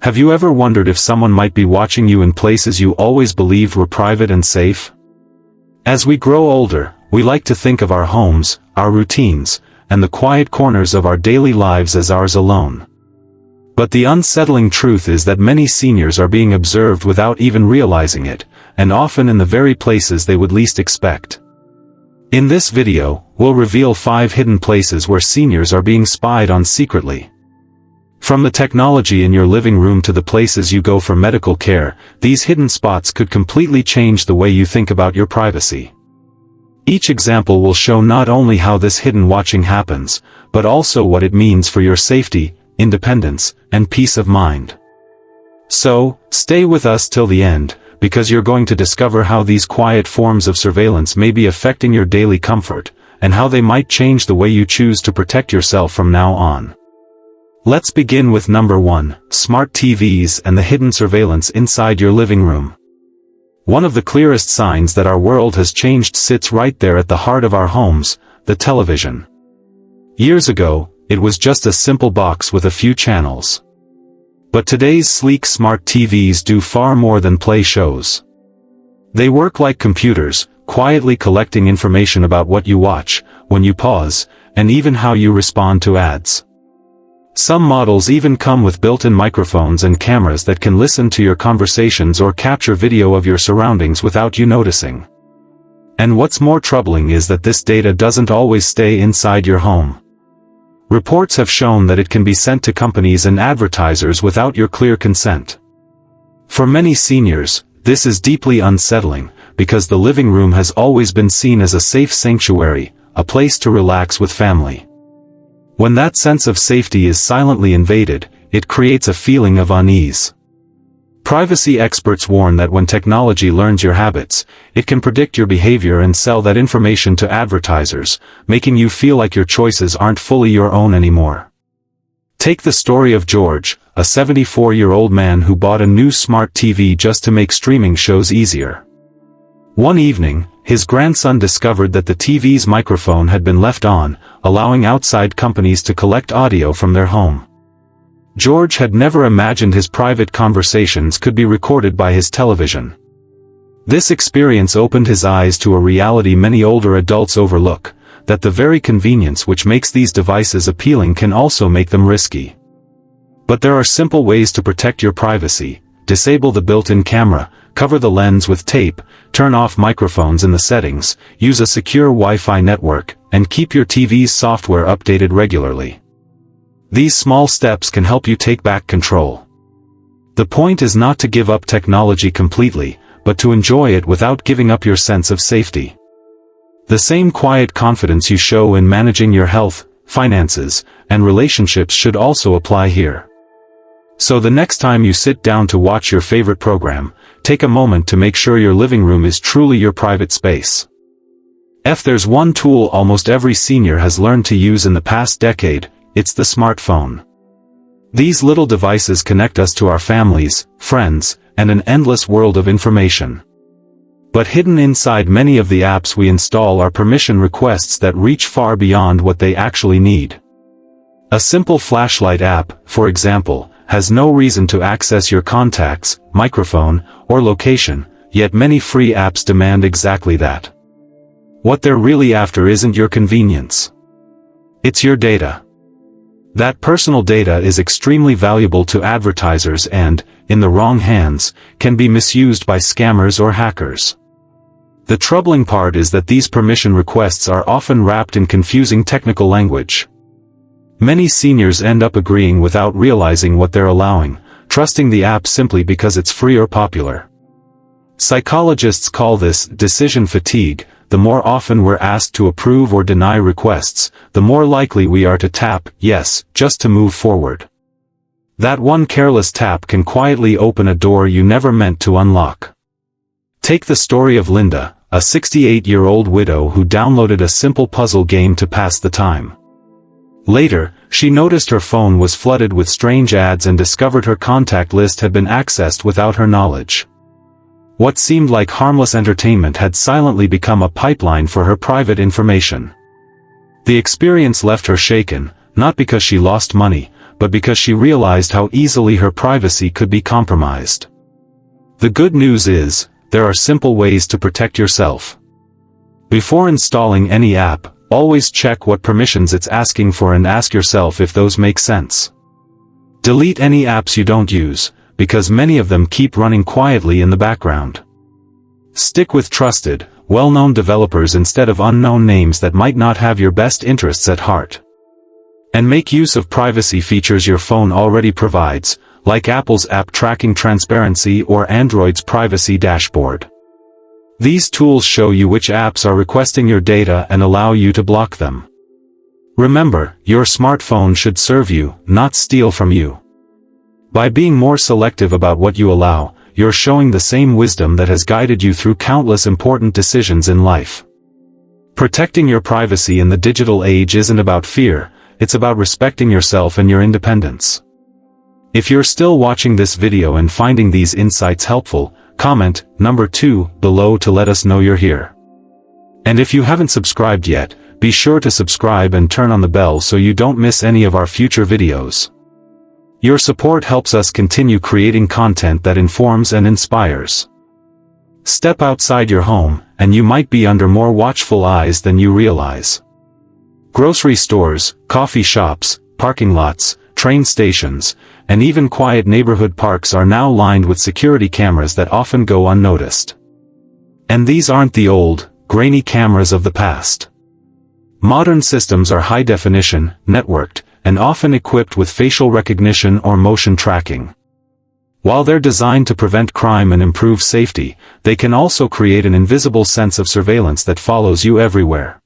Have you ever wondered if someone might be watching you in places you always believed were private and safe? As we grow older, we like to think of our homes, our routines, and the quiet corners of our daily lives as ours alone. But the unsettling truth is that many seniors are being observed without even realizing it, and often in the very places they would least expect. In this video, we'll reveal 5 hidden places where seniors are being spied on secretly. From the technology in your living room to the places you go for medical care, these hidden spots could completely change the way you think about your privacy. Each example will show not only how this hidden watching happens, but also what it means for your safety, independence, and peace of mind. So, stay with us till the end, because you're going to discover how these quiet forms of surveillance may be affecting your daily comfort, and how they might change the way you choose to protect yourself from now on. Let's begin with number 1, smart TVs and the hidden surveillance inside your living room. One of the clearest signs that our world has changed sits right there at the heart of our homes, the television. Years ago, it was just a simple box with a few channels. But today's sleek smart TVs do far more than play shows. They work like computers, quietly collecting information about what you watch, when you pause, and even how you respond to ads. Some models even come with built-in microphones and cameras that can listen to your conversations or capture video of your surroundings without you noticing. And what's more troubling is that this data doesn't always stay inside your home. Reports have shown that it can be sent to companies and advertisers without your clear consent. For many seniors, this is deeply unsettling, because the living room has always been seen as a safe sanctuary, a place to relax with family. When that sense of safety is silently invaded, it creates a feeling of unease. Privacy experts warn that when technology learns your habits, it can predict your behavior and sell that information to advertisers, making you feel like your choices aren't fully your own anymore. Take the story of George, a 74-year-old man who bought a new smart TV just to make streaming shows easier. One evening, his grandson discovered that the TV's microphone had been left on, allowing outside companies to collect audio from their home. George had never imagined his private conversations could be recorded by his television. This experience opened his eyes to a reality many older adults overlook, that the very convenience which makes these devices appealing can also make them risky. But there are simple ways to protect your privacy: disable the built-in camera, cover the lens with tape, turn off microphones in the settings, use a secure Wi-Fi network, and keep your TV's software updated regularly. These small steps can help you take back control. The point is not to give up technology completely, but to enjoy it without giving up your sense of safety. The same quiet confidence you show in managing your health, finances, and relationships should also apply here. So the next time you sit down to watch your favorite program, take a moment to make sure your living room is truly your private space. If there's one tool almost every senior has learned to use in the past decade, it's the smartphone. These little devices connect us to our families, friends, and an endless world of information. But hidden inside many of the apps we install are permission requests that reach far beyond what they actually need. A simple flashlight app, for example, has no reason to access your contacts, microphone, or location, yet many free apps demand exactly that. What they're really after isn't your convenience. It's your data. That personal data is extremely valuable to advertisers and, in the wrong hands, can be misused by scammers or hackers. The troubling part is that these permission requests are often wrapped in confusing technical language. Many seniors end up agreeing without realizing what they're allowing, trusting the app simply because it's free or popular. Psychologists call this decision fatigue. The more often we're asked to approve or deny requests, the more likely we are to tap yes, just to move forward. That one careless tap can quietly open a door you never meant to unlock. Take the story of Linda, a 68-year-old widow who downloaded a simple puzzle game to pass the time. Later, she noticed her phone was flooded with strange ads and discovered her contact list had been accessed without her knowledge. What seemed like harmless entertainment had silently become a pipeline for her private information. The experience left her shaken, not because she lost money, but because she realized how easily her privacy could be compromised. The good news is, there are simple ways to protect yourself. Before installing any app, always check what permissions it's asking for and ask yourself if those make sense. Delete any apps you don't use, because many of them keep running quietly in the background. Stick with trusted, well-known developers instead of unknown names that might not have your best interests at heart. And make use of privacy features your phone already provides, like Apple's App Tracking Transparency or Android's Privacy Dashboard. These tools show you which apps are requesting your data and allow you to block them. Remember, your smartphone should serve you, not steal from you. By being more selective about what you allow, you're showing the same wisdom that has guided you through countless important decisions in life. Protecting your privacy in the digital age isn't about fear, it's about respecting yourself and your independence. If you're still watching this video and finding these insights helpful, comment number 2 below to let us know you're here. And if you haven't subscribed yet, be sure to subscribe and turn on the bell so you don't miss any of our future videos. Your support helps us continue creating content that informs and inspires. Step outside your home, and you might be under more watchful eyes than you realize. Grocery stores, coffee shops, parking lots, train stations, and even quiet neighborhood parks are now lined with security cameras that often go unnoticed. And these aren't the old, grainy cameras of the past. Modern systems are high-definition, networked, and often equipped with facial recognition or motion tracking. While they're designed to prevent crime and improve safety, they can also create an invisible sense of surveillance that follows you everywhere.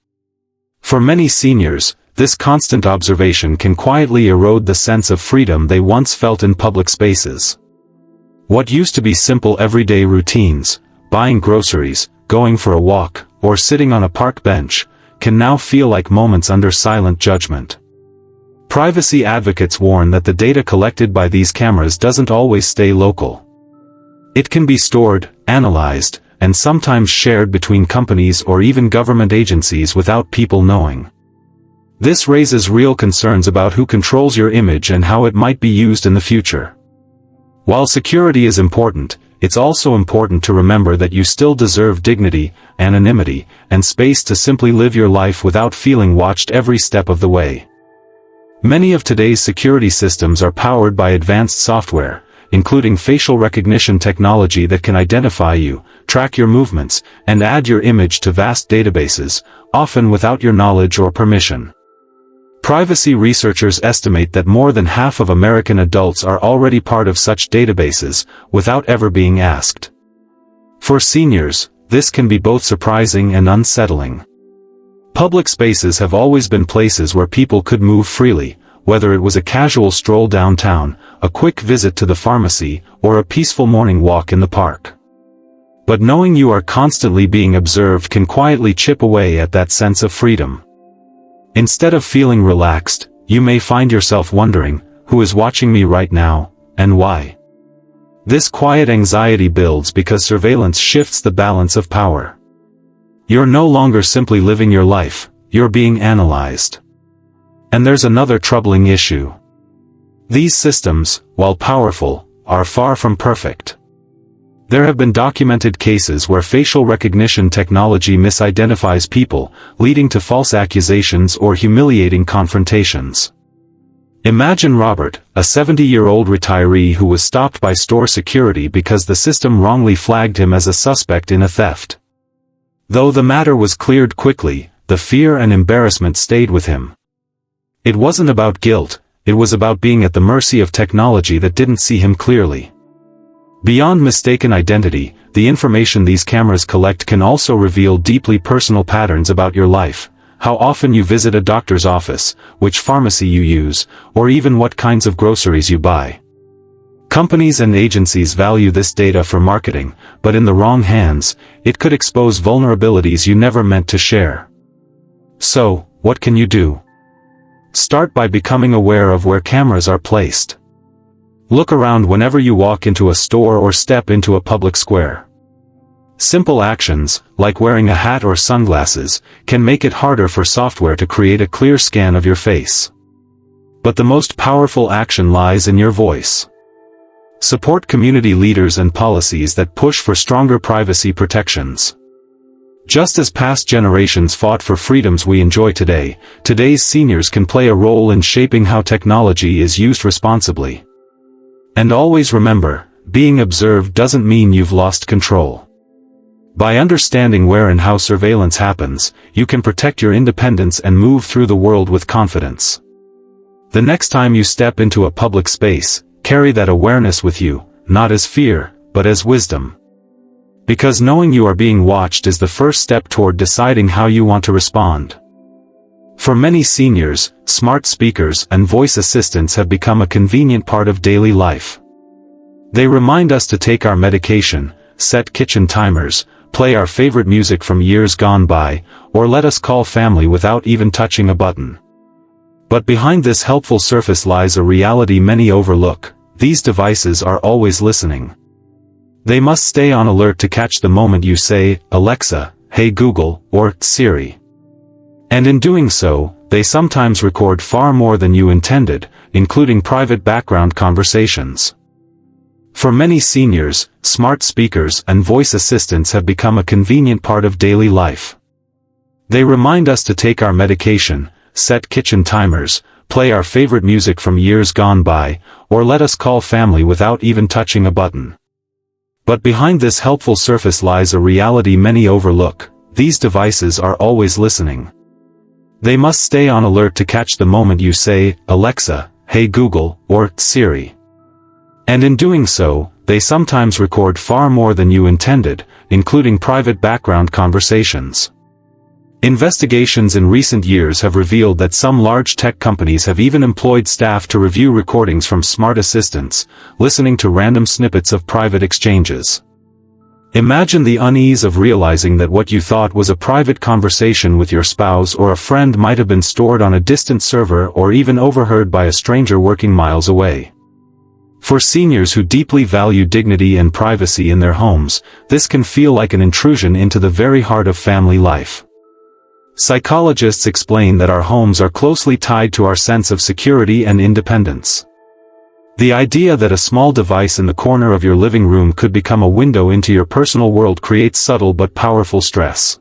For many seniors, this constant observation can quietly erode the sense of freedom they once felt in public spaces. What used to be simple everyday routines, buying groceries, going for a walk, or sitting on a park bench, can now feel like moments under silent judgment. Privacy advocates warn that the data collected by these cameras doesn't always stay local. It can be stored, analyzed, and sometimes shared between companies or even government agencies without people knowing. This raises real concerns about who controls your image and how it might be used in the future. While security is important, it's also important to remember that you still deserve dignity, anonymity, and space to simply live your life without feeling watched every step of the way. Many of today's security systems are powered by advanced software, including facial recognition technology that can identify you, track your movements, and add your image to vast databases, often without your knowledge or permission. Privacy researchers estimate that more than half of American adults are already part of such databases, without ever being asked. For seniors, this can be both surprising and unsettling. Public spaces have always been places where people could move freely, whether it was a casual stroll downtown, a quick visit to the pharmacy, or a peaceful morning walk in the park. But knowing you are constantly being observed can quietly chip away at that sense of freedom. Instead of feeling relaxed, you may find yourself wondering, who is watching me right now, and why? This quiet anxiety builds because surveillance shifts the balance of power. You're no longer simply living your life, you're being analyzed. And there's another troubling issue. These systems, while powerful, are far from perfect. There have been documented cases where facial recognition technology misidentifies people, leading to false accusations or humiliating confrontations. Imagine Robert, a 70-year-old retiree who was stopped by store security because the system wrongly flagged him as a suspect in a theft. Though the matter was cleared quickly, the fear and embarrassment stayed with him. It wasn't about guilt, it was about being at the mercy of technology that didn't see him clearly. Beyond mistaken identity, the information these cameras collect can also reveal deeply personal patterns about your life, how often you visit a doctor's office, which pharmacy you use, or even what kinds of groceries you buy. Companies and agencies value this data for marketing, but in the wrong hands, it could expose vulnerabilities you never meant to share. So, what can you do? Start by becoming aware of where cameras are placed. Look around whenever you walk into a store or step into a public square. Simple actions, like wearing a hat or sunglasses, can make it harder for software to create a clear scan of your face. But the most powerful action lies in your voice. Support community leaders and policies that push for stronger privacy protections. Just as past generations fought for freedoms we enjoy today, today's seniors can play a role in shaping how technology is used responsibly. And always remember, being observed doesn't mean you've lost control. By understanding where and how surveillance happens, you can protect your independence and move through the world with confidence. The next time you step into a public space, carry that awareness with you, not as fear, but as wisdom. Because knowing you are being watched is the first step toward deciding how you want to respond. For many seniors, smart speakers and voice assistants have become a convenient part of daily life. They remind us to take our medication, set kitchen timers, play our favorite music from years gone by, or let us call family without even touching a button. But behind this helpful surface lies a reality many overlook. These devices are always listening. They must stay on alert to catch the moment you say, "Alexa, hey Google," or "Siri." And in doing so, they sometimes record far more than you intended, including private background conversations. For many seniors, smart speakers and voice assistants have become a convenient part of daily life. They remind us to take our medication, set kitchen timers, play our favorite music from years gone by, or let us call family without even touching a button. But behind this helpful surface lies a reality many overlook. These devices are always listening. They must stay on alert to catch the moment you say, "Alexa, hey Google," or "Siri." And in doing so, they sometimes record far more than you intended, including private background conversations. Investigations in recent years have revealed that some large tech companies have even employed staff to review recordings from smart assistants, listening to random snippets of private exchanges. Imagine the unease of realizing that what you thought was a private conversation with your spouse or a friend might have been stored on a distant server or even overheard by a stranger working miles away. For seniors who deeply value dignity and privacy in their homes, this can feel like an intrusion into the very heart of family life. Psychologists explain that our homes are closely tied to our sense of security and independence. The idea that a small device in the corner of your living room could become a window into your personal world creates subtle but powerful stress.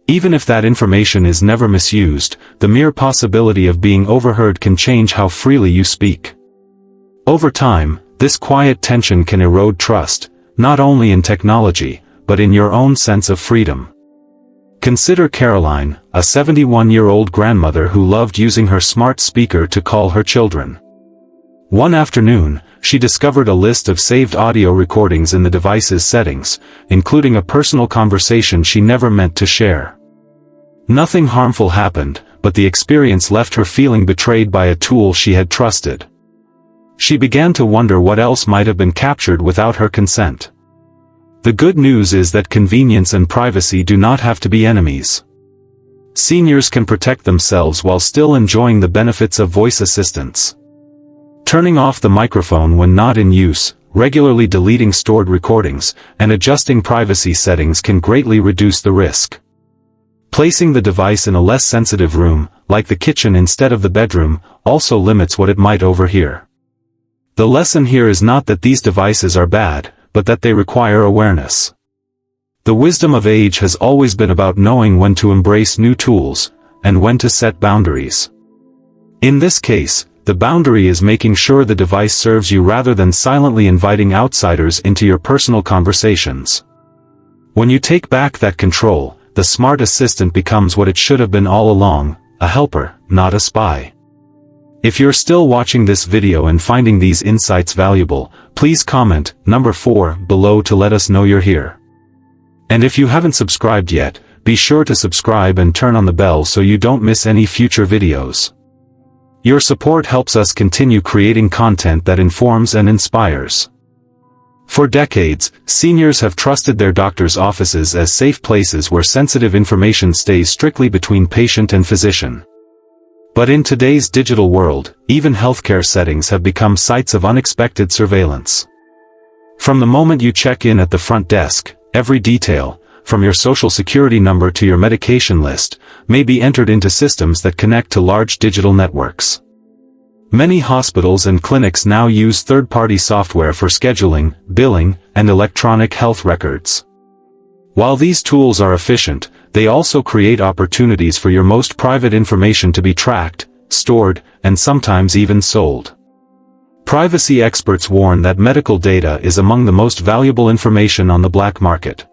Even if that information is never misused, the mere possibility of being overheard can change how freely you speak. Over time, this quiet tension can erode trust, not only in technology, but in your own sense of freedom. Consider Caroline, a 71-year-old grandmother who loved using her smart speaker to call her children. One afternoon, she discovered a list of saved audio recordings in the device's settings, including a personal conversation she never meant to share. Nothing harmful happened, but the experience left her feeling betrayed by a tool she had trusted. She began to wonder what else might have been captured without her consent. The good news is that convenience and privacy do not have to be enemies. Seniors can protect themselves while still enjoying the benefits of voice assistants. Turning off the microphone when not in use, regularly deleting stored recordings, and adjusting privacy settings can greatly reduce the risk. Placing the device in a less sensitive room, like the kitchen instead of the bedroom, also limits what it might overhear. The lesson here is not that these devices are bad, but that they require awareness. The wisdom of age has always been about knowing when to embrace new tools, and when to set boundaries. In this case, the boundary is making sure the device serves you rather than silently inviting outsiders into your personal conversations. When you take back that control, the smart assistant becomes what it should have been all along, a helper, not a spy. If you're still watching this video and finding these insights valuable, please comment number 4 below to let us know you're here. And if you haven't subscribed yet, be sure to subscribe and turn on the bell so you don't miss any future videos. Your support helps us continue creating content that informs and inspires. For decades, seniors have trusted their doctors' offices as safe places where sensitive information stays strictly between patient and physician. But in today's digital world, even healthcare settings have become sites of unexpected surveillance. From the moment you check in at the front desk, every detail, from your social security number to your medication list, may be entered into systems that connect to large digital networks. Many hospitals and clinics now use third-party software for scheduling, billing, and electronic health records. While these tools are efficient, they also create opportunities for your most private information to be tracked, stored, and sometimes even sold. Privacy experts warn that medical data is among the most valuable information on the black market.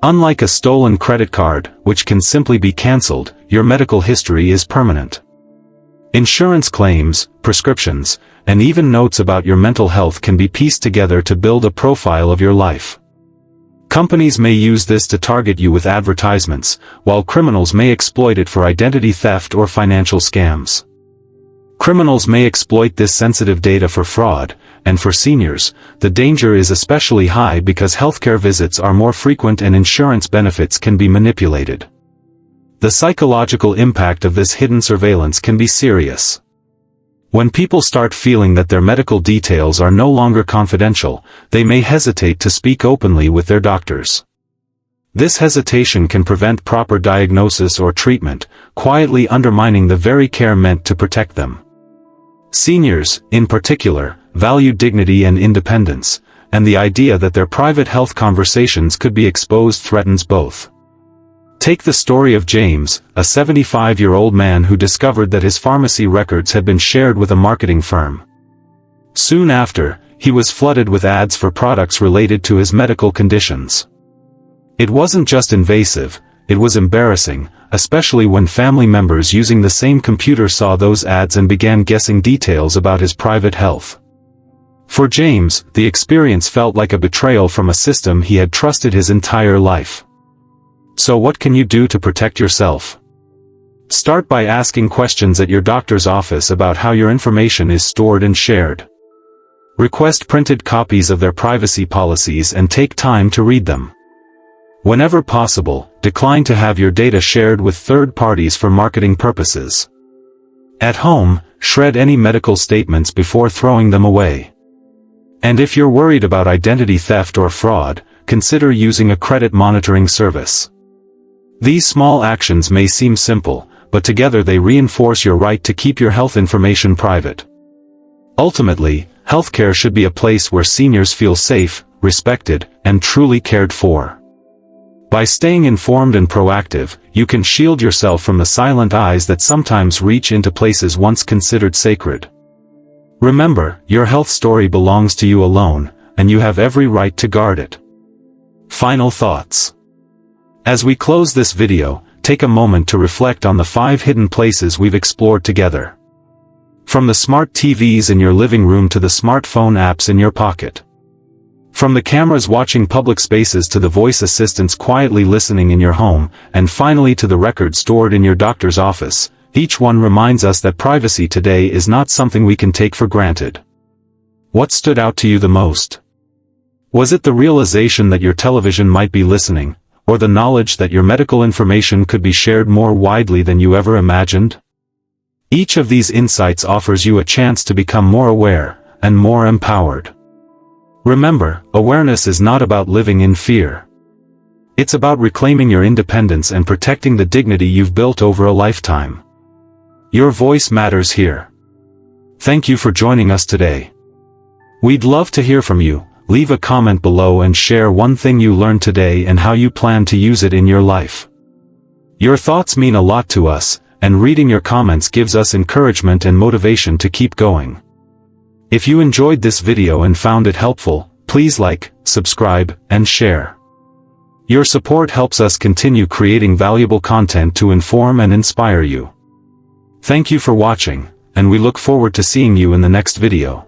Unlike a stolen credit card, which can simply be cancelled, your medical history is permanent. Insurance claims, prescriptions, and even notes about your mental health can be pieced together to build a profile of your life. Companies may use this to target you with advertisements, while criminals may exploit it for identity theft or financial scams. Criminals may exploit this sensitive data for fraud, and for seniors, the danger is especially high because healthcare visits are more frequent and insurance benefits can be manipulated. The psychological impact of this hidden surveillance can be serious. When people start feeling that their medical details are no longer confidential, they may hesitate to speak openly with their doctors. This hesitation can prevent proper diagnosis or treatment, quietly undermining the very care meant to protect them. Seniors, in particular, value dignity and independence, and the idea that their private health conversations could be exposed threatens both. Take the story of James, a 75-year-old man who discovered that his pharmacy records had been shared with a marketing firm. Soon after, he was flooded with ads for products related to his medical conditions. It wasn't just invasive, it was embarrassing, especially when family members using the same computer saw those ads and began guessing details about his private health. For James, the experience felt like a betrayal from a system he had trusted his entire life. So what can you do to protect yourself? Start by asking questions at your doctor's office about how your information is stored and shared. Request printed copies of their privacy policies and take time to read them. Whenever possible, decline to have your data shared with third parties for marketing purposes. At home, shred any medical statements before throwing them away. And if you're worried about identity theft or fraud, consider using a credit monitoring service. These small actions may seem simple, but together they reinforce your right to keep your health information private. Ultimately, healthcare should be a place where seniors feel safe, respected, and truly cared for. By staying informed and proactive, you can shield yourself from the silent eyes that sometimes reach into places once considered sacred. Remember, your health story belongs to you alone, and you have every right to guard it. Final thoughts. As we close this video, take a moment to reflect on the 5 hidden places we've explored together. From the smart TVs in your living room to the smartphone apps in your pocket. From the cameras watching public spaces to the voice assistants quietly listening in your home, and finally to the records stored in your doctor's office, each one reminds us that privacy today is not something we can take for granted. What stood out to you the most? Was it the realization that your television might be listening, or the knowledge that your medical information could be shared more widely than you ever imagined? Each of these insights offers you a chance to become more aware, and more empowered. Remember, awareness is not about living in fear. It's about reclaiming your independence and protecting the dignity you've built over a lifetime. Your voice matters here. Thank you for joining us today. We'd love to hear from you. Leave a comment below and share one thing you learned today and how you plan to use it in your life. Your thoughts mean a lot to us, and reading your comments gives us encouragement and motivation to keep going. If you enjoyed this video and found it helpful, please like, subscribe, and share. Your support helps us continue creating valuable content to inform and inspire you. Thank you for watching, and we look forward to seeing you in the next video.